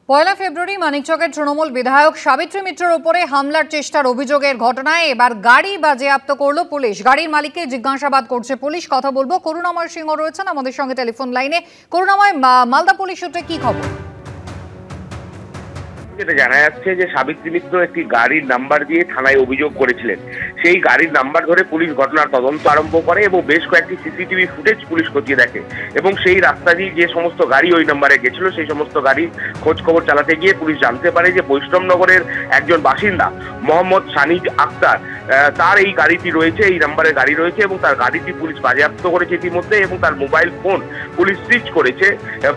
পয়লা ফেব্রুয়ারি মানিকচকের তৃণমূল বিধায়ক সাবিত্রী মিত্রের উপরে হামলার চেষ্টার অভিযোগের ঘটনায় এবার গাড়ি বাজেয়াপ্ত করল পুলিশ। গাড়ির মালিককে জিজ্ঞাসাবাদ করছে পুলিশ। কথা বলবো, করুণাময় সিংহ রয়েছেন আমাদের সঙ্গে টেলিফোন লাইনে। করুণাময়, মালদা পুলিশ সূত্রে কি খবর? যেটা জানা যাচ্ছে যে সাবিত্রী মিত্র একটি গাড়ির নাম্বার দিয়ে থানায় অভিযোগ করেছিলেন। সেই গাড়ির নাম্বার ধরে পুলিশ ঘটনার তদন্ত আরম্ভ করে এবং বেশ কয়েকটি সিসিটিভি ফুটেজ পুলিশ খতিয়ে দেখে এবং সেই রাস্তা দিয়ে যে সমস্ত গাড়ি ওই নাম্বারে গেছিল সেই সমস্ত গাড়ির খোঁজ খবর চালাতে গিয়ে পুলিশ জানতে পারে যে বৈষ্ণবনগরের একজন বাসিন্দা মোহাম্মদ সানিজ আক্তার, তার এই গাড়িটি রয়েছে, এই নাম্বারের গাড়ি রয়েছে এবং তার গাড়িটি পুলিশ বাজেয়াপ্ত করেছে ইতিমধ্যে এবং তার মোবাইল ফোন পুলিশ সিজ করেছে।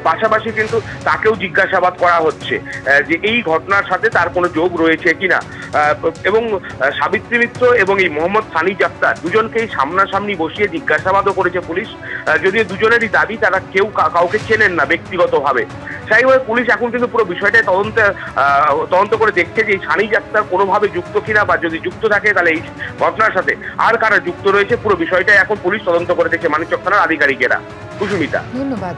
পাশাপাশি কিন্তু তাকেও জিজ্ঞাসাবাদ করা হচ্ছে যে এই ঘটনার সাথে তার কোনো যোগ রয়েছে কিনা। এবং সাবিত্রী মিত্র এবং এই মোহাম্মদ সানিজ আক্তার দুজনকেই সামনাসামনি বসিয়ে জিজ্ঞাসাবাদও করেছে পুলিশ, যদিও দুজনেরই দাবি তারা কেউ কাউকে চেনেন না ব্যক্তিগতভাবে। সেইভাবে পুলিশ এখন কিন্তু পুরো বিষয়টাই তদন্ত করে দেখছে যে এই সানিজ আক্তার কোনোভাবে যুক্ত কিনা, বা যদি যুক্ত থাকে তাহলে এই ঘটনার সাথে আর কারা যুক্ত রয়েছে। পুরো বিষয়টাই এখন পুলিশ তদন্ত করে দেখছে মানিকচক থানার আধিকারিকেরা। কুসুমিতা, ধন্যবাদ।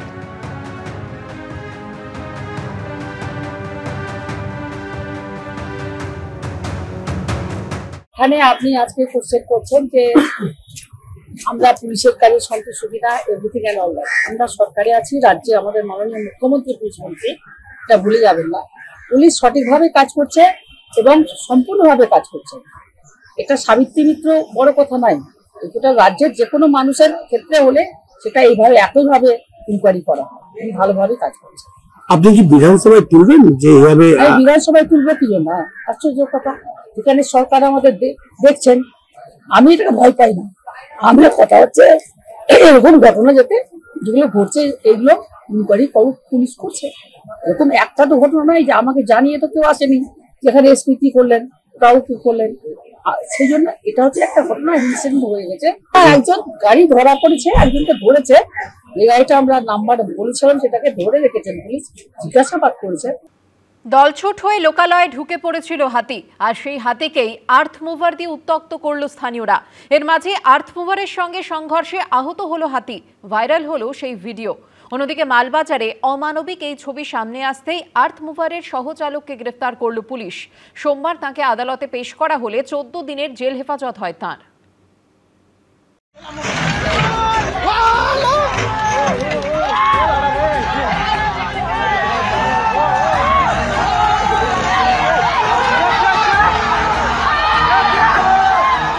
এখানে আপনি আজকে কোশ্চেন করছেন যে আমরা পুলিশের কাজে সন্তুষ্ট কিনা, এভরিথিং এন্ড অল দ্যাট। আমরা সরকারে আছি, রাজ্যে আমাদের মাননীয় মুখ্যমন্ত্রী পুলিশ মন্ত্রী, এটা ভুলে যাবেন না। পুলিশ সঠিকভাবে কাজ করছে এবং সম্পূর্ণভাবে কাজ করছে। এটা সাবিত্রী মিত্র বড় কথা নয়, এটা রাজ্যের যে কোনো মানুষের ক্ষেত্রে হলে সেটা এইভাবে একইভাবে ইনকোয়ারি করা হয়। ভালোভাবে কাজ করছে। আপনি কি বিধানসভায় তুলবেন যে এইভাবে? বিধানসভায় তুলবো কি জন্য? আশ্চর্য কথা, এখানে সরকার আমাদের দেখছেন, আমি এটা ভয় পাই না। আমরা কথা হচ্ছে এরকম ঘটনা যাতে যেগুলো ঘটছে এইগুলো ইনকোয়ারি পুলিশ করছে। এরকম একটা তো ঘটনা নয় যে আমাকে জানিয়ে তো কেউ আসেনি যেখানে এসপি কি করলেন, তাও কি করলেন। সেই জন্য এটা হচ্ছে একটা ঘটনা রিসেন্ট হয়ে গেছে। একজন গাড়ি ধরা পড়েছে, একজনকে ধরেছে, যে গাড়িটা আমরা নাম্বার বলেছিলাম সেটাকে ধরে রেখেছেন পুলিশ, জিজ্ঞাসাবাদ করেছে। দলছুট হয়ে লোকালয়ে ঢুকে পড়েছিল হাতি, আর সেই হাতিকেই আর্থ মুভার দিয়ে উত্ত্যক্ত করল স্থানীয়রা। এর মাঝে আর্থ মুভারের সঙ্গে সংঘর্ষে আহত হলো হাতি। ভাইরাল হলো সেই ভিডিও। অন্যদিকে মালবাজারে অমানবিক এই ছবি সামনে আসতেই আর্থ মুভারের সহচালককে গ্রেফতার করল পুলিশ। সোমবার তাকে আদালতে পেশ করা হলে 14 দিনের জেল হেফাজত হয় তাঁর।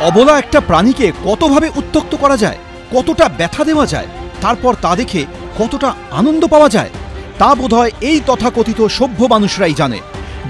অবলা একটা প্রাণীকে কতভাবে উত্ত্যক্ত করা যায়, কতটা ব্যথা দেওয়া যায়, তারপর তা দেখে কতটা আনন্দ পাওয়া যায়, তা বোধহয় এই তথাকথিত সভ্য মানুষরাই জানে।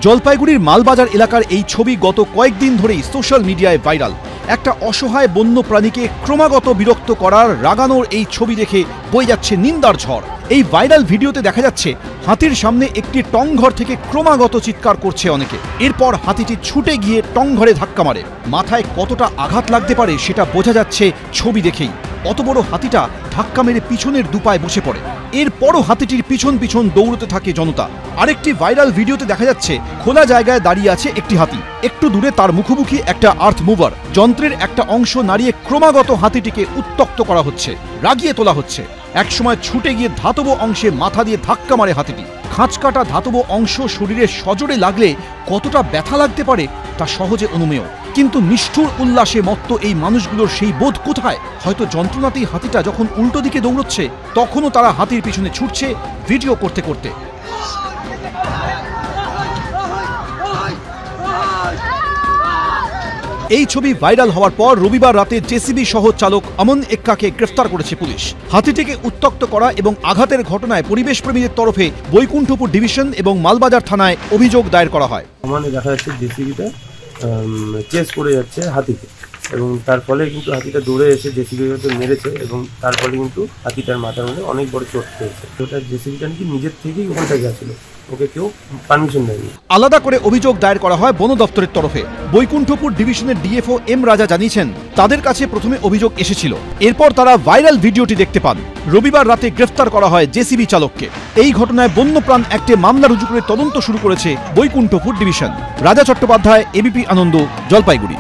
জলপাইগুড়ির মালবাজার এলাকার এই ছবি গত কয়েকদিন ধরেই সোশ্যাল মিডিয়ায় ভাইরাল। একটা অসহায় বন্য প্রাণীকে ক্রমাগত বিরক্ত করার রাগানোর এই ছবি দেখে বয়ে যাচ্ছে নিন্দার ঝড়। এই ভাইরাল ভিডিওতে দেখা যাচ্ছে হাতির সামনে একটি টংঘর থেকে ক্রমাগত চিৎকার করছে অনেকে। এরপর হাতিটি ছুটে গিয়ে টংঘরে ধাক্কা মারে। মাথায় কতটা আঘাত লাগতে পারে সেটা বোঝা যাচ্ছে ছবি দেখেই। অত বড় হাতিটা ধাক্কা মেরে পিছনের দুপায়ে বসে পড়ে। এরপরও হাতিটির পিছন পিছন দৌড়তে থাকে জনতা। আরেকটি ভাইরাল ভিডিওতে দেখা যাচ্ছে খোলা জায়গায় দাঁড়িয়ে আছে একটি হাতি, একটু দূরে তার মুখোমুখি একটা আর্থ মুভার। যন্ত্রের একটা অংশ নাড়িয়ে ক্রমাগত হাতিটিকে উত্ত্যক্ত করা হচ্ছে, রাগিয়ে তোলা হচ্ছে। একসময় ছুটে গিয়ে ধাতব অংশে মাথা দিয়ে ধাক্কা মারে হাতিটি। খাঁচকাটা ধাতব অংশ শরীরে সজোরে লাগলে কতটা ব্যথা লাগতে পারে তা সহজে অনুমেয়। কিন্তু নিষ্ঠুর উল্লাসে মত্ত এই মানুষগুলোর সেই বোধ কোথায়? হয়তো যন্ত্রণাতেই হাতিটা যখন উল্টো দিকে দৌড়চ্ছে তখনও তারা হাতির পিছনে ছুটছে ভিডিও করতে করতে। এই ছবি ভাইরাল হওয়ার পর রবিবার রাতে জেসিবি সহ চালক আমন এক্কাকে গ্রেফতার করেছে পুলিশ। হাতিটিকে উত্ত্যক্ত করা এবং আঘাতের ঘটনায় পরিবেশপ্রেমীদের তরফে বৈকুণ্ঠপুর ডিভিশন এবং মালবাজার থানায় অভিযোগ দায়ের করা হয়। মানে দেখা যাচ্ছে জেসিবিটা চেস করে যাচ্ছে হাতিকে এবং তার ফলে কিন্তু হাতিটা দৌড়ে এসে জেসিবিকে মেরেছে এবং তার ফলে কিন্তু হাতিটার মাথার মধ্যে অনেক বড় চোট পেয়েছে। ওটা জেসিবিটা নাকি নিজের থেকেই ওখানটা গেছিল, ওকে কেউ পারমিশন দেয়নি। আলাদা করে অভিযোগ দায়ের করা হয় বন দপ্তরের তরফে। বৈকুণ্ঠপুর ডিভিশনের ডিএফও এম রাজা জানিয়েছেন তাদের কাছে প্রথমে অভিযোগ এসেছিল, এরপর তারা ভাইরাল ভিডিওটি দেখতে পান। রবিবার রাতে গ্রেফতার করা হয় জেসিবি চালককে। এই ঘটনায় বন্যপ্রাণ অ্যাক্টে মামলা রুজু করে তদন্ত শুরু করেছে বৈকুণ্ঠপুর ডিভিশন। রাজা চট্টোপাধ্যায়, এবিপি আনন্দ, জলপাইগুড়ি।